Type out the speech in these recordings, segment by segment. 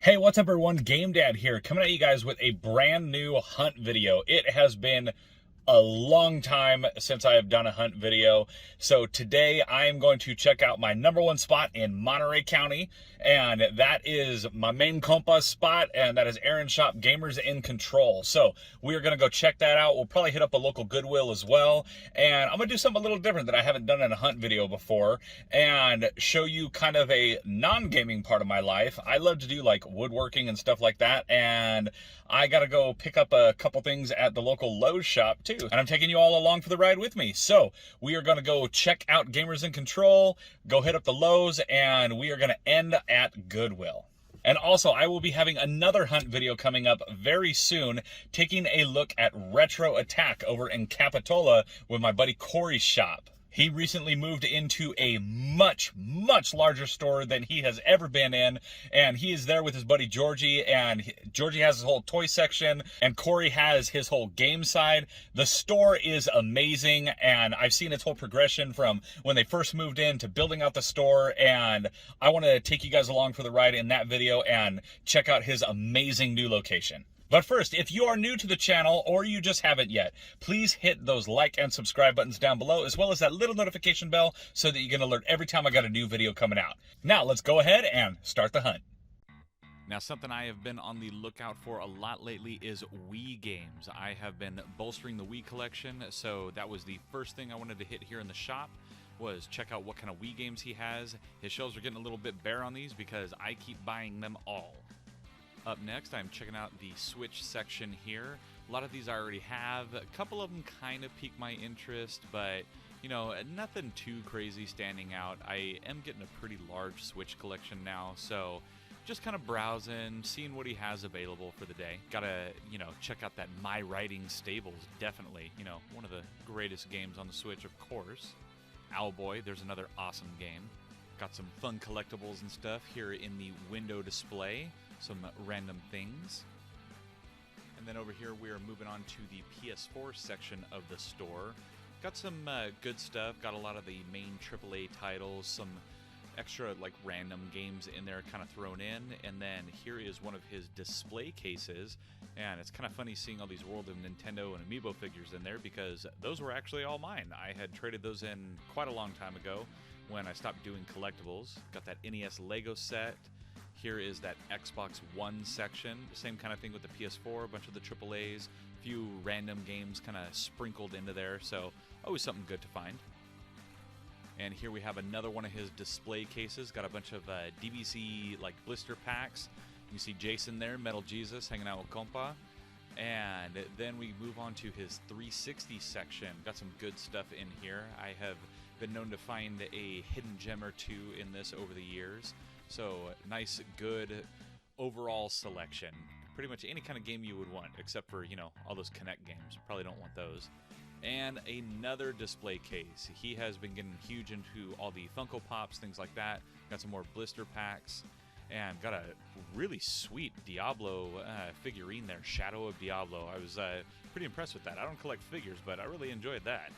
Hey, what's up everyone? GameDad here, coming at you guys with a brand new hunt video. It has been a long time since I have done a hunt video. So today I am going to check out my #1 spot in Monterey County, and that is my main compa spot, and that is Aaron's shop, Gamers in Control. So we are going to go check that out. We'll probably hit up a local Goodwill as well, and I'm going to do something a little different that I haven't done in a hunt video before and show you kind of a non-gaming part of my life. I love to do like woodworking and stuff like that, and I got to go pick up a couple things at the local Lowe's shop too. And I'm taking you all along for the ride with me. So we are going to go check out Gamers in Control, go hit up the Lowe's, and we are going to end at Goodwill. And also, I will be having another hunt video coming up very soon, taking a look at Retro Attack over in Capitola with my buddy Corey's shop. He recently moved into a much larger store than he has ever been in, and he is there with his buddy Georgie, and Georgie has his whole toy section, and Corey has his whole game side. The store is amazing, and I've seen its whole progression from when they first moved in to building out the store, and I want to take you guys along for the ride in that video and check out his amazing new location. But first, if you are new to the channel or you just haven't yet, please hit those like and subscribe buttons down below, as well as that little notification bell so that you get an alert every time I got a new video coming out. Now, let's go ahead and start the hunt. Now, something I have been on the lookout for a lot lately is Wii games. I have been bolstering the Wii collection, so that was the first thing I wanted to hit here in the shop, was check out what kind of Wii games he has. His shelves are getting a little bit bare on these because I keep buying them all. Up next, I'm checking out the Switch section here. A lot of these I already have. A couple of them kind of pique my interest, but, you know, nothing too crazy standing out. I am getting a pretty large Switch collection now, so just kind of browsing, seeing what he has available for the day. Gotta, you know, check out that My Writing Stables, definitely. You know, one of the greatest games on the Switch, of course. Owlboy, there's another awesome game. Got some fun collectibles and stuff here in the window display. Some random things. And then over here we are moving on to the PS4 section of the store. Got some good stuff, got a lot of the main AAA titles, some extra like random games in there kind of thrown in, and then here is one of his display cases, and it's kind of funny seeing all these World of Nintendo and Amiibo figures in there because those were actually all mine. I had traded those in quite a long time ago when I stopped doing collectibles. Got that NES Lego set. Here is that Xbox One section. Same kind of thing with the PS4, a bunch of the AAAs, a few random games kind of sprinkled into there, so always something good to find. And here we have another one of his display cases. Got a bunch of DVC like blister packs. You can see Jason there, Metal Jesus, hanging out with compa. And then we move on to his 360 section. Got some good stuff in here. I have been known to find a hidden gem or two in this over the years. So, nice, good overall selection. Pretty much any kind of game you would want, except for, you know, all those Kinect games. Probably don't want those. And another display case. He has been getting huge into all the Funko Pops, things like that. Got some more blister packs. And got a really sweet Diablo figurine there, Shadow of Diablo. I was pretty impressed with that. I don't collect figures, but I really enjoyed that.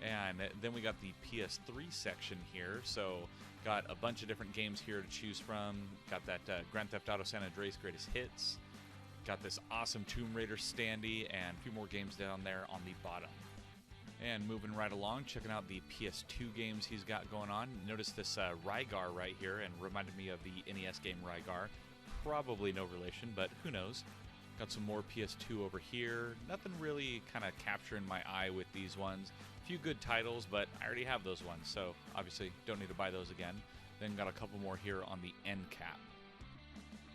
And then we got the PS3 section here, so got a bunch of different games here to choose from. Got that Grand Theft Auto San Andreas Greatest Hits. Got this awesome Tomb Raider standee, and a few more games down there on the bottom. And moving right along, checking out the PS2 games he's got going on. Notice this Rygar right here, and reminded me of the NES game Rygar. Probably no relation, but who knows. Got some more PS2 over here. Nothing really kind of capturing my eye with these ones. A few good titles, but I already have those ones, so obviously don't need to buy those again. Then got a couple more here on the end cap.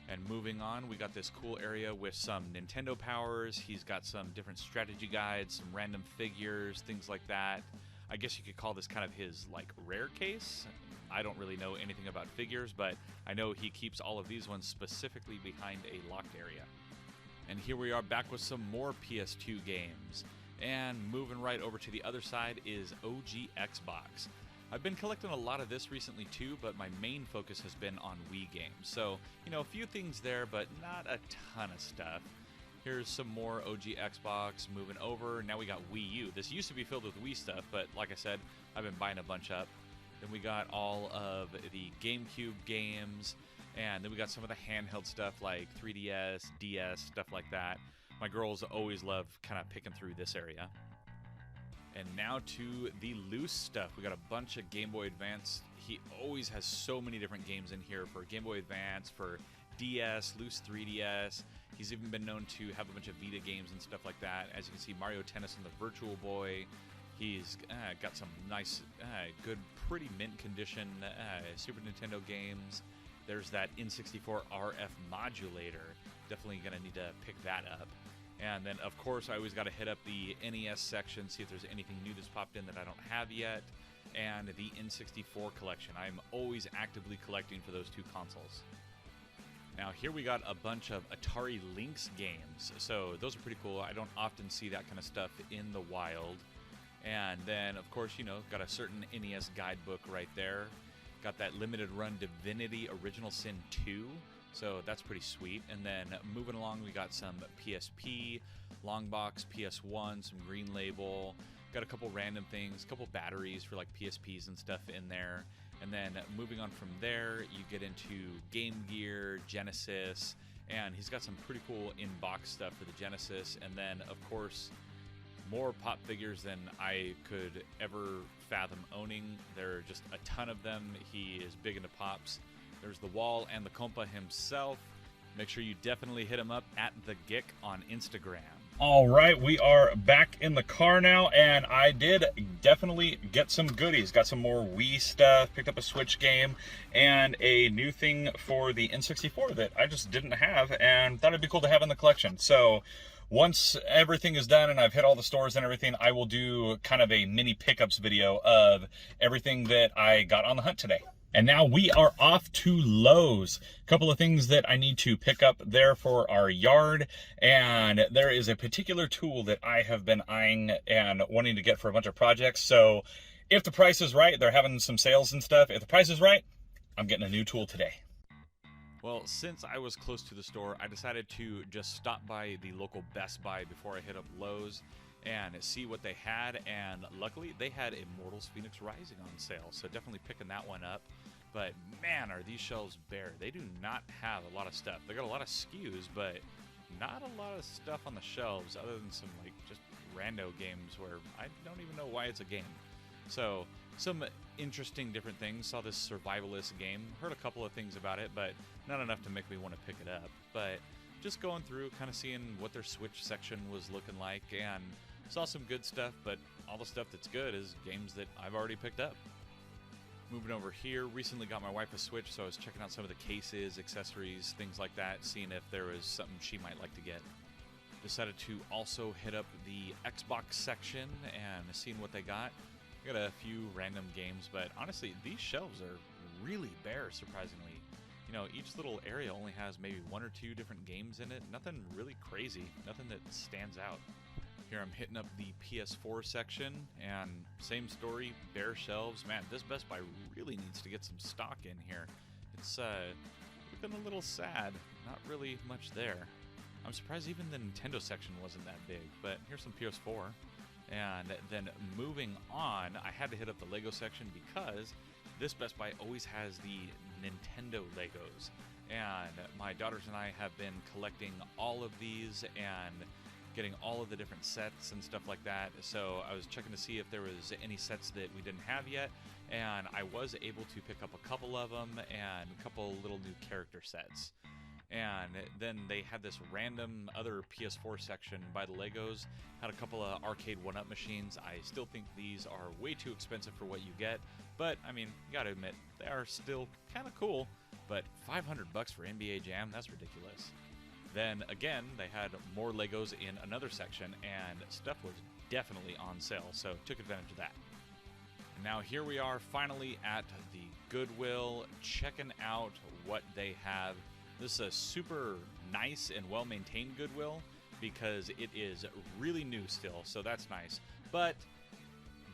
And moving on, we got this cool area with some Nintendo powers. He's got some different strategy guides, some random figures, things like that. I guess you could call this kind of his like rare case. I don't really know anything about figures, but I know he keeps all of these ones specifically behind a locked area. And here we are back with some more PS2 games. And moving right over to the other side is OG Xbox. I've been collecting a lot of this recently too, but my main focus has been on Wii games. So, you know, a few things there, but not a ton of stuff. Here's some more OG Xbox moving over. Now we got Wii U. This used to be filled with Wii stuff, but like I said, I've been buying a bunch up. Then we got all of the GameCube games. And then we got some of the handheld stuff like 3DS, DS, stuff like that. My girls always love kind of picking through this area. And now to the loose stuff. We got a bunch of Game Boy Advance. He always has so many different games in here for Game Boy Advance, for DS, loose 3DS. He's even been known to have a bunch of Vita games and stuff like that. As you can see, Mario Tennis on the Virtual Boy. He's got some nice, good, pretty mint condition Super Nintendo games. There's that N64 RF modulator. Definitely going to need to pick that up. And then, of course, I always got to hit up the NES section, see if there's anything new that's popped in that I don't have yet. And the N64 collection. I'm always actively collecting for those two consoles. Now, here we got a bunch of Atari Lynx games. So those are pretty cool. I don't often see that kind of stuff in the wild. And then, of course, you know, got a certain NES guidebook right there. Got that limited run Divinity Original Sin 2. So that's pretty sweet. And then moving along, we got some PSP, Longbox, PS1, some Green Label. Got a couple random things, a couple batteries for like PSPs and stuff in there. And then moving on from there, you get into Game Gear, Genesis, and he's got some pretty cool in-box stuff for the Genesis. And then, of course, more pop figures than I could ever fathom owning. There are just a ton of them. He is big into pops. There's the Wall and the Compa himself. Make sure you definitely hit him up at the Gick on Instagram. All right, we are back in the car now, and I did definitely get some goodies. Got some more Wii stuff, picked up a Switch game, and a new thing for the N64 that I just didn't have, and thought it'd be cool to have in the collection. So once everything is done and I've hit all the stores and everything, I will do kind of a mini pickups video of everything that I got on the hunt today. And now we are off to Lowe's. A couple of things that I need to pick up there for our yard. And there is a particular tool that I have been eyeing and wanting to get for a bunch of projects. So if the price is right, they're having some sales and stuff. If the price is right, I'm getting a new tool today. Well, since I was close to the store, I decided to just stop by the local Best Buy before I hit up Lowe's and see what they had. And luckily, they had Immortals Phoenix Rising on sale, so definitely picking that one up. But man, are these shelves bare. They do not have a lot of stuff. They got a lot of SKUs, but not a lot of stuff on the shelves other than some like just rando games where I don't even know why it's a game. So some interesting different things. Saw this survivalist game. Heard a couple of things about it, but not enough to make me want to pick it up. But just going through, kind of seeing what their Switch section was looking like, and saw some good stuff, but all the stuff that's good is games that I've already picked up. Moving over here, recently got my wife a Switch, so I was checking out some of the cases, accessories, things like that, seeing if there was something she might like to get. Decided to also hit up the Xbox section and seeing what they got. Got a few random games, but honestly, these shelves are really bare, surprisingly. You know, each little area only has maybe one or two different games in it. Nothing really crazy, nothing that stands out. Here I'm hitting up the PS4 section, and same story, bare shelves. Man, this Best Buy really needs to get some stock in here. It's looking a little sad, not really much there. I'm surprised even the Nintendo section wasn't that big, but here's some PS4. And then moving on, I had to hit up the Lego section because this Best Buy always has the Nintendo Legos. And my daughters and I have been collecting all of these and getting all of the different sets and stuff like that. So I was checking to see if there was any sets that we didn't have yet, and I was able to pick up a couple of them and a couple little new character sets. And then they had this random other PS4 section by the Legos, had a couple of arcade one-up machines. I still think these are way too expensive for what you get, but I mean, you gotta admit, they are still kind of cool, but $500 for NBA Jam, that's ridiculous. Then again, they had more Legos in another section, and stuff was definitely on sale, so took advantage of that. Now here we are finally at the Goodwill, checking out what they have. This is a super nice and well-maintained Goodwill because it is really new still, so that's nice. But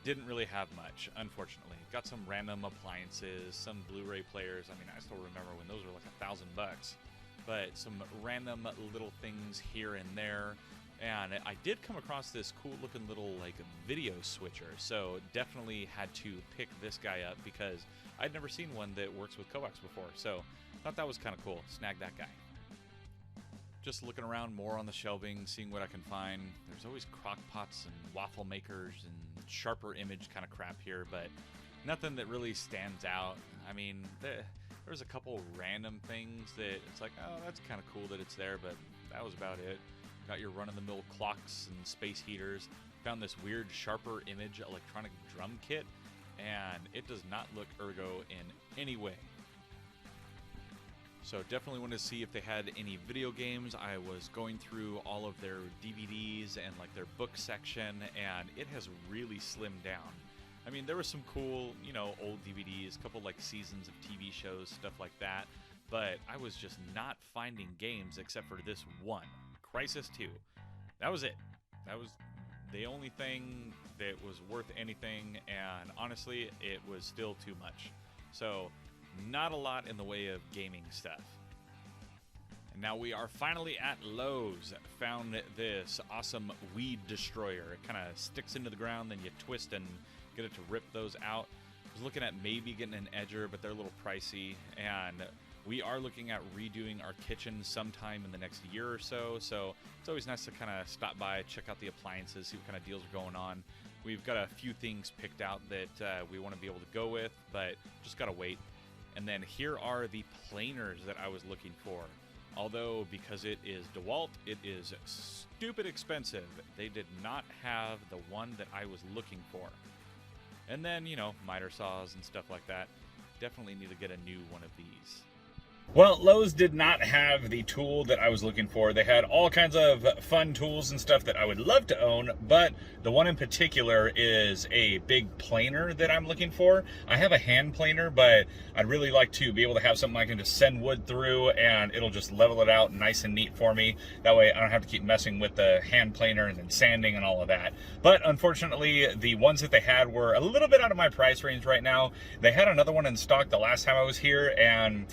didn't really have much, unfortunately. Got some random appliances, some Blu-ray players. I mean, I still remember when those were like $1,000. But some random little things here and there. And I did come across this cool looking little like video switcher, so definitely had to pick this guy up because I'd never seen one that works with coax before. So thought that was kind of cool. Snag that guy. Just looking around more on the shelving, seeing what I can find. There's always crock pots and waffle makers and sharper image kind of crap here, but nothing that really stands out. I mean, there's a couple random things that it's like, oh, that's kind of cool that it's there, but that was about it. Got your run-of-the-mill clocks and space heaters. Found this weird sharper image electronic drum kit, and it does not look ergo in any way. So definitely wanted to see if they had any video games. I was going through all of their DVDs and like their book section, and it has really slimmed down. I mean, there were some cool, you know, old DVDs, a couple like seasons of TV shows, stuff like that, but I was just not finding games except for this one, Crisis 2. That was it. That was the only thing that was worth anything, and honestly, it was still too much. So not a lot in the way of gaming stuff. And now we are finally at Lowe's. Found this awesome weed destroyer. It kind of sticks into the ground, then you twist and get it to rip those out. I was looking at maybe getting an edger, but they're a little pricey. And we are looking at redoing our kitchen sometime in the next year or so. So it's always nice to kind of stop by, check out the appliances, see what kind of deals are going on. We've got a few things picked out that we want to be able to go with, but just got to wait. And then here are the planers that I was looking for. Although, because it is DeWalt, it is stupid expensive. They did not have the one that I was looking for. And then, you know, miter saws and stuff like that. Definitely need to get a new one of these. Well, Lowe's did not have the tool that I was looking for. They had all kinds of fun tools and stuff that I would love to own, but the one in particular is a big planer that I'm looking for. I have a hand planer, but I'd really like to be able to have something I can just send wood through and it'll just level it out nice and neat for me. That way I don't have to keep messing with the hand planer and then sanding and all of that. But unfortunately, the ones that they had were a little bit out of my price range right now. They had another one in stock the last time I was here, and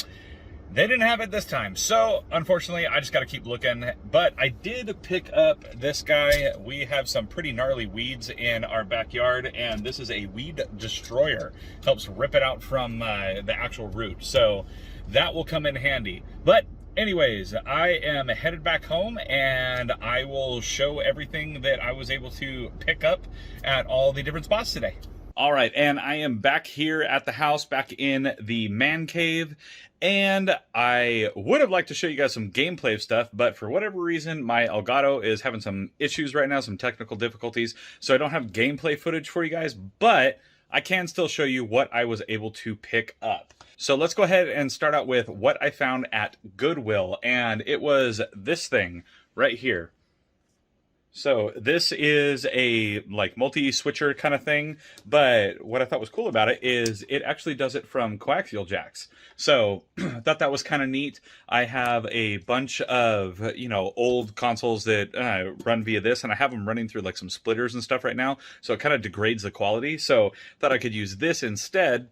they didn't have it this time, so unfortunately I just got to keep looking. But I did pick up this guy. We have some pretty gnarly weeds in our backyard, and this is a weed destroyer. Helps rip it out from the actual root, so that will come in handy. But anyways, I am headed back home, and I will show everything that I was able to pick up at all the different spots today. All right, and I am back here at the house, back in the man cave, and I would have liked to show you guys some gameplay of stuff, but for whatever reason, my Elgato is having some issues right now, some technical difficulties, so I don't have gameplay footage for you guys, but I can still show you what I was able to pick up. So let's go ahead and start out with what I found at Goodwill, and it was this thing right here. So this is a like multi-switcher kind of thing, but what I thought was cool about it is it actually does it from coaxial jacks. So I thought that was kind of neat. I have a bunch of, you know, old consoles that run via this, and I have them running through like some splitters and stuff right now, so it kind of degrades the quality. So I thought I could use this instead.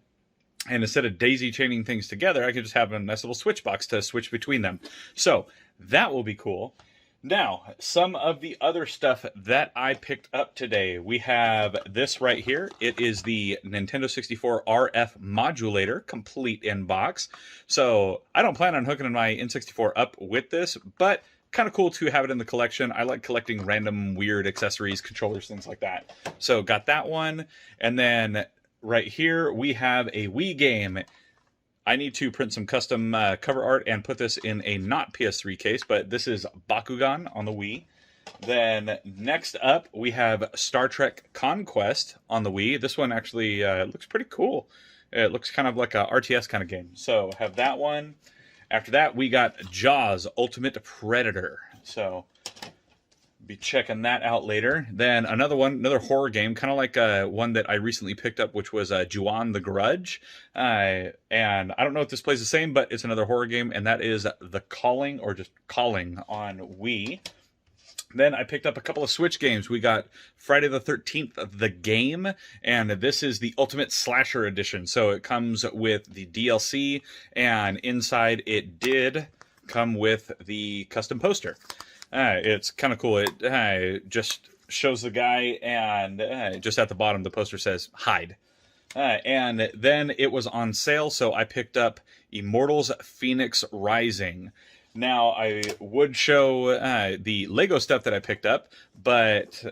And instead of daisy chaining things together, I could just have a nice little switch box to switch between them. So that will be cool. Now, some of the other stuff that I picked up today. We have this right here. It is the Nintendo 64 RF modulator, complete in box. So I don't plan on hooking my N64 up with this, but kind of cool to have it in the collection. I like collecting random weird accessories, controllers, things like that. So got that one. And then right here, we have a Wii game. I need to print some custom cover art and put this in a not PS3 case, but this is Bakugan on the Wii. Then next up, we have Star Trek Conquest on the Wii. This one actually looks pretty cool. It looks kind of like a RTS kind of game. So have that one. After that, we got Jaws Ultimate Predator. So be checking that out later. Then another one, another horror game, kind of like one that I recently picked up, which was Ju-On the Grudge. And I don't know if this plays the same, but it's another horror game, and that is The Calling, or just Calling on Wii. Then I picked up a couple of Switch games. We got Friday the 13th, The Game, and this is the Ultimate Slasher Edition. So it comes with the DLC, and inside it did come with the custom poster. It's kind of cool. It just shows the guy, and just at the bottom the poster says hide. And then it was on sale, so I picked up Immortals Phoenix Rising. Now, I would show the Lego stuff that I picked up, but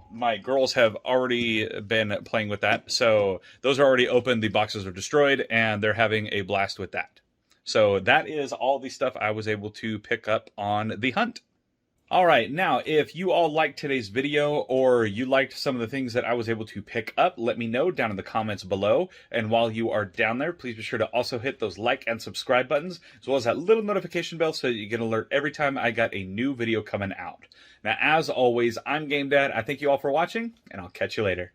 my girls have already been playing with that. So those are already open, the boxes are destroyed, and they're having a blast with that. So that is all the stuff I was able to pick up on the hunt. All right, now, if you all liked today's video or you liked some of the things that I was able to pick up, let me know down in the comments below. And while you are down there, please be sure to also hit those like and subscribe buttons, as well as that little notification bell so that you get an alert every time I got a new video coming out. Now, as always, I'm GameDad. I thank you all for watching, and I'll catch you later.